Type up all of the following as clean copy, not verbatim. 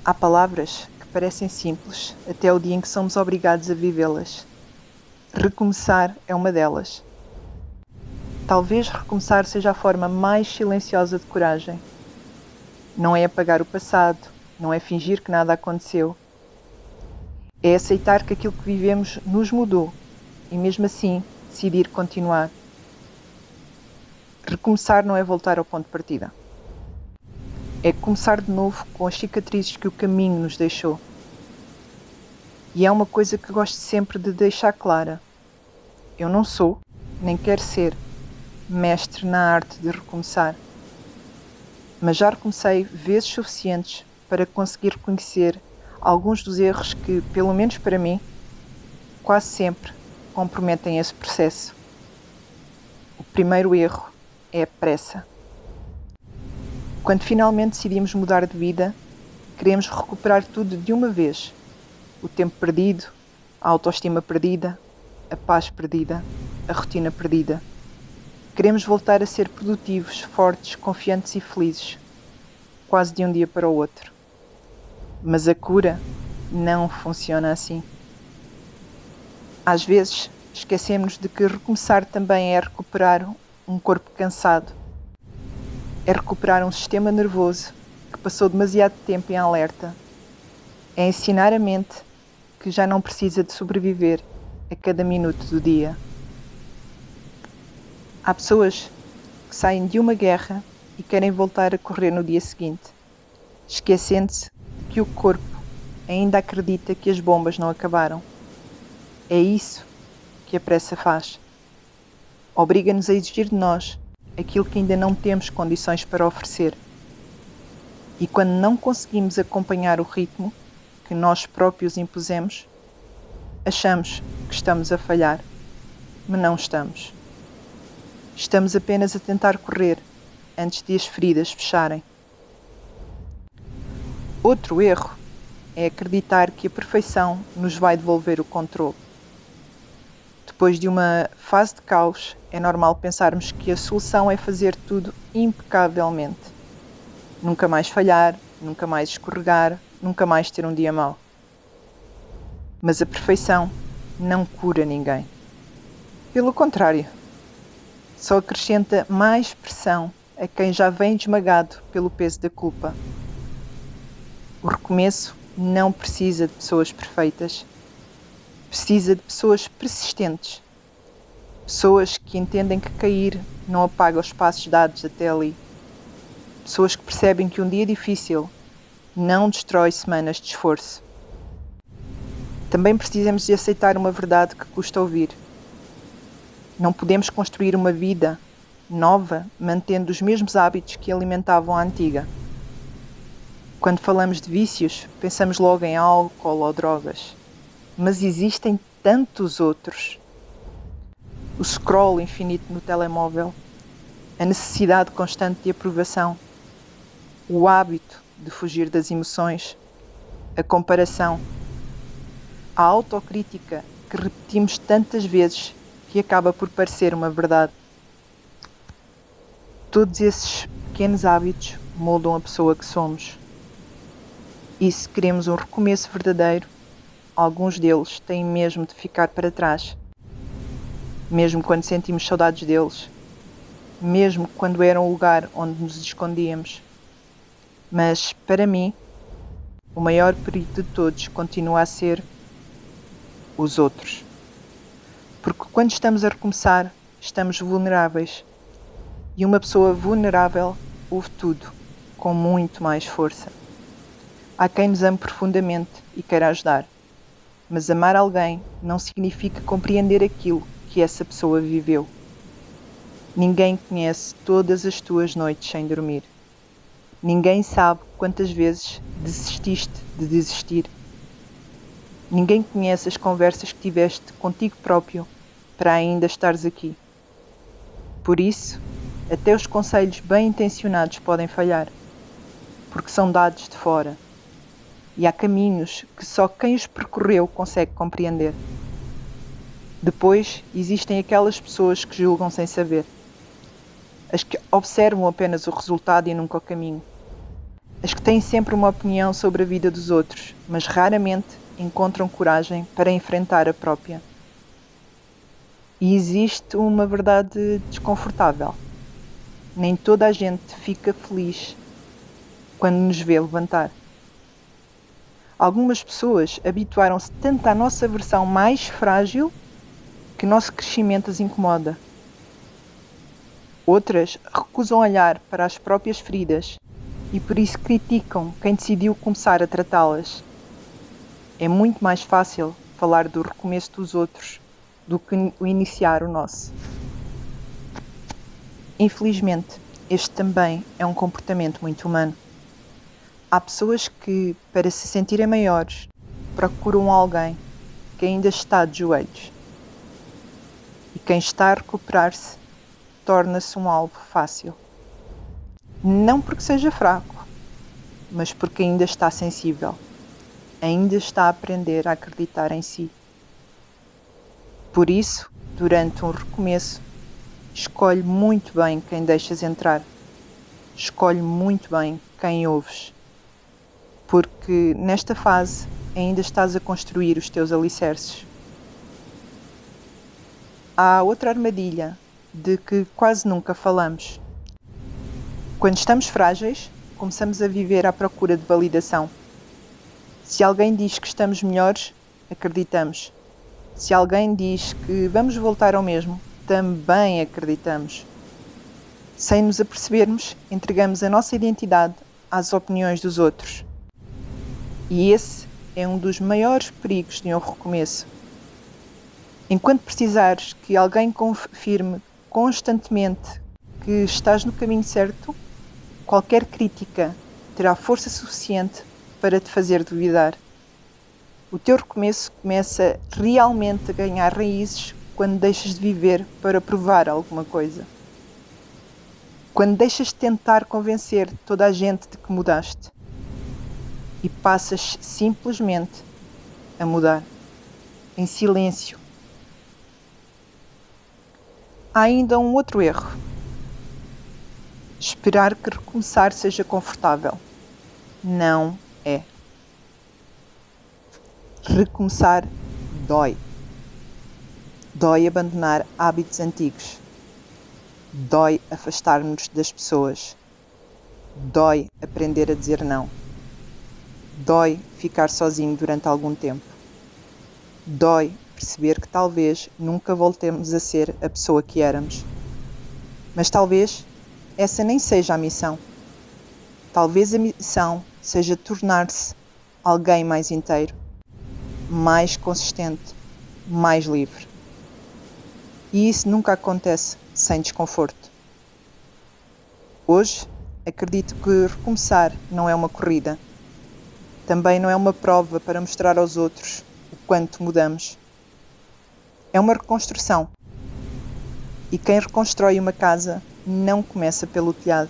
Há palavras que parecem simples até o dia em que somos obrigados a vivê-las. Recomeçar é uma delas. Talvez recomeçar seja a forma mais silenciosa de coragem. Não é apagar o passado, não é fingir que nada aconteceu. É aceitar que aquilo que vivemos nos mudou e mesmo assim decidir continuar. Recomeçar não é voltar ao ponto de partida. É começar de novo com as cicatrizes que o caminho nos deixou. E é uma coisa que gosto sempre de deixar clara. Eu não sou, nem quero ser, mestre na arte de recomeçar. Mas já recomecei vezes suficientes para conseguir reconhecer alguns dos erros que, pelo menos para mim, quase sempre comprometem esse processo. O primeiro erro é a pressa. Quando finalmente decidimos mudar de vida, queremos recuperar tudo de uma vez. O tempo perdido, a autoestima perdida, a paz perdida, a rotina perdida. Queremos voltar a ser produtivos, fortes, confiantes e felizes, quase de um dia para o outro. Mas a cura não funciona assim. Às vezes, esquecemos de que recomeçar também é recuperar um corpo cansado. É recuperar um sistema nervoso que passou demasiado tempo em alerta. É ensinar a mente que já não precisa de sobreviver a cada minuto do dia. Há pessoas que saem de uma guerra e querem voltar a correr no dia seguinte, esquecendo-se de que o corpo ainda acredita que as bombas não acabaram. É isso que a pressa faz. Obriga-nos a exigir de nós aquilo que ainda não temos condições para oferecer. E quando não conseguimos acompanhar o ritmo que nós próprios impusemos, achamos que estamos a falhar, mas não estamos. Estamos apenas a tentar correr antes de as feridas fecharem. Outro erro é acreditar que a perfeição nos vai devolver o controle. Depois de uma fase de caos, é normal pensarmos que a solução é fazer tudo impecavelmente. Nunca mais falhar, nunca mais escorregar, nunca mais ter um dia mau. Mas a perfeição não cura ninguém. Pelo contrário, só acrescenta mais pressão a quem já vem esmagado pelo peso da culpa. O recomeço não precisa de pessoas perfeitas. Precisa de pessoas persistentes. Pessoas que entendem que cair não apaga os passos dados até ali. Pessoas que percebem que um dia difícil não destrói semanas de esforço. Também precisamos de aceitar uma verdade que custa ouvir. Não podemos construir uma vida nova mantendo os mesmos hábitos que alimentavam a antiga. Quando falamos de vícios, pensamos logo em álcool ou drogas. Mas existem tantos outros. O scroll infinito no telemóvel, a necessidade constante de aprovação, o hábito de fugir das emoções, a comparação, a autocrítica que repetimos tantas vezes que acaba por parecer uma verdade. Todos esses pequenos hábitos moldam a pessoa que somos. E se queremos um recomeço verdadeiro, alguns deles têm mesmo de ficar para trás. Mesmo quando sentimos saudades deles. Mesmo quando eram o lugar onde nos escondíamos. Mas, para mim, o maior perigo de todos continua a ser os outros. Porque quando estamos a recomeçar, estamos vulneráveis. E uma pessoa vulnerável ouve tudo, com muito mais força. Há quem nos ame profundamente e queira ajudar. Mas amar alguém não significa compreender aquilo que essa pessoa viveu. Ninguém conhece todas as tuas noites sem dormir. Ninguém sabe quantas vezes desististe de desistir. Ninguém conhece as conversas que tiveste contigo próprio para ainda estares aqui. Por isso, até os conselhos bem intencionados podem falhar, porque são dados de fora. E há caminhos que só quem os percorreu consegue compreender. Depois, existem aquelas pessoas que julgam sem saber. As que observam apenas o resultado e nunca o caminho. As que têm sempre uma opinião sobre a vida dos outros, mas raramente encontram coragem para enfrentar a própria. E existe uma verdade desconfortável. Nem toda a gente fica feliz quando nos vê levantar. Algumas pessoas habituaram-se tanto à nossa versão mais frágil que o nosso crescimento as incomoda. Outras recusam olhar para as próprias feridas e por isso criticam quem decidiu começar a tratá-las. É muito mais fácil falar do recomeço dos outros do que o iniciar o nosso. Infelizmente, este também é um comportamento muito humano. Há pessoas que, para se sentirem maiores, procuram alguém que ainda está de joelhos. E quem está a recuperar-se torna-se um alvo fácil. Não porque seja fraco, mas porque ainda está sensível. Ainda está a aprender a acreditar em si. Por isso, durante um recomeço, escolhe muito bem quem deixas entrar. Escolhe muito bem quem ouves. Porque nesta fase ainda estás a construir os teus alicerces. Há outra armadilha de que quase nunca falamos. Quando estamos frágeis, começamos a viver à procura de validação. Se alguém diz que estamos melhores, acreditamos. Se alguém diz que vamos voltar ao mesmo, também acreditamos. Sem nos apercebermos, entregamos a nossa identidade às opiniões dos outros. E esse é um dos maiores perigos de um recomeço. Enquanto precisares que alguém confirme constantemente que estás no caminho certo, qualquer crítica terá força suficiente para te fazer duvidar. O teu recomeço começa realmente a ganhar raízes quando deixas de viver para provar alguma coisa. Quando deixas de tentar convencer toda a gente de que mudaste e passas simplesmente a mudar, em silêncio. Há ainda um outro erro. Esperar que recomeçar seja confortável. Não é. Recomeçar dói. Dói abandonar hábitos antigos. Dói afastar-nos das pessoas. Dói aprender a dizer não. Dói ficar sozinho durante algum tempo. Dói perceber que talvez nunca voltemos a ser a pessoa que éramos. Mas talvez essa nem seja a missão. Talvez a missão seja tornar-se alguém mais inteiro, mais consistente, mais livre. E isso nunca acontece sem desconforto. Hoje, acredito que recomeçar não é uma corrida. Também não é uma prova para mostrar aos outros o quanto mudamos. É uma reconstrução. E quem reconstrói uma casa não começa pelo telhado.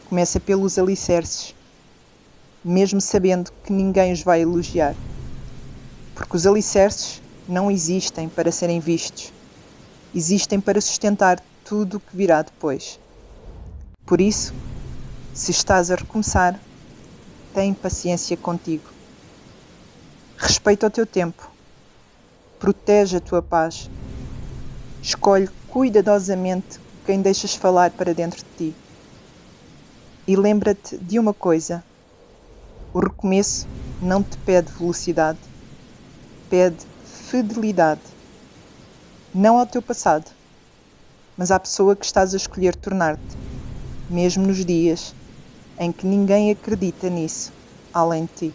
Começa pelos alicerces. Mesmo sabendo que ninguém os vai elogiar. Porque os alicerces não existem para serem vistos. Existem para sustentar tudo o que virá depois. Por isso, se estás a recomeçar, tem paciência contigo. Respeita o teu tempo. Protege a tua paz. Escolhe cuidadosamente quem deixas falar para dentro de ti. E lembra-te de uma coisa. O recomeço não te pede velocidade. Pede fidelidade. Não ao teu passado, mas à pessoa que estás a escolher tornar-te, mesmo nos dias em que ninguém acredita nisso, além de ti.